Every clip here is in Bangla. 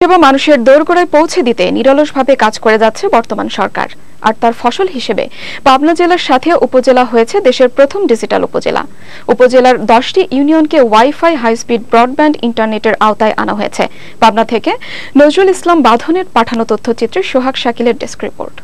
সেবা মানুষের দোরগোড়ায় পৌঁছে দিতে নিরলসভাবে কাজ করে যাচ্ছে বর্তমান সরকার। আর তার ফসল হিসেবে পাবনা জেলার সাথিয়া উপজেলা হয়েছে দেশের প্রথম ডিজিটাল উপজেলা। উপজেলার 10টি ইউনিয়নকে ওয়াইফাই হাইস্পিড ব্রডব্যান্ড ইন্টারনেটের আওতায় আনা হয়েছে। পাবনা থেকে নজরুল ইসলাম বাঁধনের পাঠানো তথ্যচিত্রে সোহাগ শাকিলের ডেস্ক রিপোর্ট।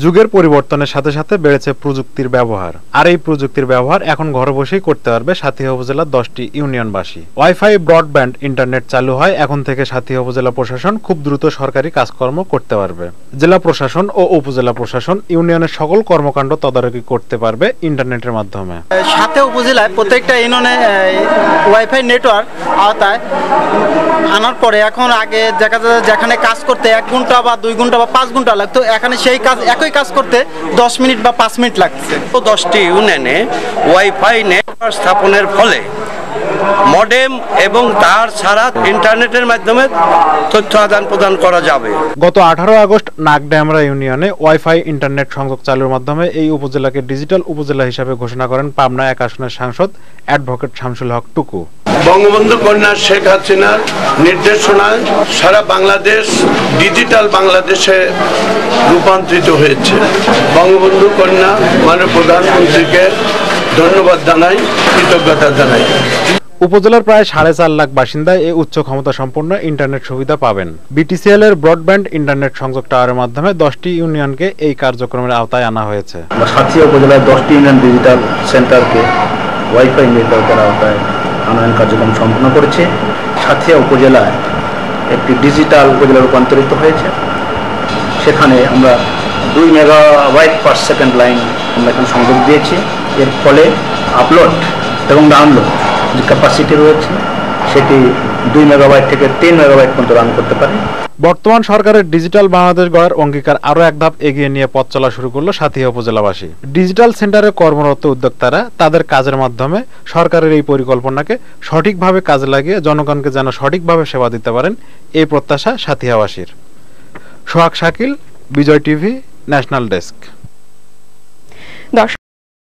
যুগের পরিবর্তনের সাথে সাথে বেড়েছে প্রযুক্তির ব্যবহার, আর এই প্রযুক্তির ব্যবহার এখন ঘরে বসেই করতে পারবে সাথিয়া উপজেলার 10টি ইউনিয়নবাসী। ওয়াইফাই ব্রডব্যান্ড ইন্টারনেট চালু হয় এখন থেকে সাথিয়া উপজেলা প্রশাসন খুব দ্রুত সরকারি কাজকর্ম করতে পারবে। জেলা প্রশাসন ও উপজেলা প্রশাসন ইউনিয়নের সকল কর্মকাণ্ড তদারকি করতে পারবে ইন্টারনেটের মাধ্যমে। সাথিয়া উপজেলায় প্রত্যেকটা ইউনিয়নে ওয়াইফাই নেটওয়ার্ক আওতায় আনার পরে এখন আগে যেখানে কাজ করতে 1 ঘন্টা বা 2 ঘন্টা বা 5 ঘন্টা লাগতো, এখানে সেই কাজ একই কাজ করতে 10 মিনিট বা 5 মিনিট লাগছে। 10টি ইউনিয়নে ওয়াইফাই নেটওয়ার্ক স্থাপনের ফলে মডেম এবং তার ছাড়া ইন্টারনেটের মাধ্যমে তথ্য আদান প্রদান করা যাবে। গত 18 আগস্ট নাগডামরা ইউনিয়নে ওয়াইফাই ইন্টারনেট সংযোগ চালুর মাধ্যমে এই উপজেলাকে ডিজিটাল উপজেলা হিসেবে ঘোষণা করেন পাবনা 1 আসনের সাংসদ অ্যাডভোকেট শামসুল হক টুকু। বঙ্গবন্ধু কন্যা শেখ হাসিনার নির্দেশনায় সারা বাংলাদেশ ডিজিটাল বাংলাদেশে রূপান্তরিত হয়েছে। বঙ্গবন্ধু কন্যা মাননীয় প্রধানমন্ত্রীকে ধন্যবাদ জানাই, কৃতজ্ঞতা জানাই। উপজেলার প্রায় 4.5 লাখ বাসিন্দা এই উচ্চ ক্ষমতা সম্পন্ন ইন্টারনেট সুবিধা পাবেন। বিটিসিএল এর ব্রডব্যান্ড ইন্টারনেট সংযোগ টাওয়ারের মাধ্যমে 10টি ইউনিয়নকে এই কার্যক্রমের আওতায় আনা হয়েছে। সাথিয়া উপজেলার 10টি ইউনিয়ন ডিজিটাল সেন্টারকে ওয়াইফাই নেটওয়ার্কের আওতায় আনয়ন কার্যক্রম সম্পন্ন করেছে। সাথিয়া উপজেলায় একটি ডিজিটাল উপজেলা রূপান্তরিত হয়েছে। সেখানে আমরা 2 মেগাবাইট পার সেকেন্ড লাইন আমরা এখানে সংযোগ দিয়েছি। এর ফলে আপলোড এবং ডাউনলোড যে ক্যাপাসিটি রয়েছে সেটি 2 মেগাবাইট থেকে 3 মেগাবাইট পর্যন্ত রান করতে পারে। বর্তমান সরকারের ডিজিটাল বাংলাদেশ গড়ার অঙ্গীকার আরো এক ধাপ এগিয়ে নিয়ে পথ চলা শুরু করলো সাথিয়া উপজেলাবাসী। ডিজিটাল সেন্টারে কর্মরত উদ্যোক্তারা তাদের কাজের মাধ্যমে সরকারের এই পরিকল্পনাকে সঠিকভাবে কাজে লাগিয়ে জনগণকে যেন সঠিকভাবে সেবা দিতে পারেন, এই প্রত্যাশা সাথিয়াবাসীর। সোহাগ শাকিল, বিজয় টিভি, ন্যাশনাল ডেস্ক।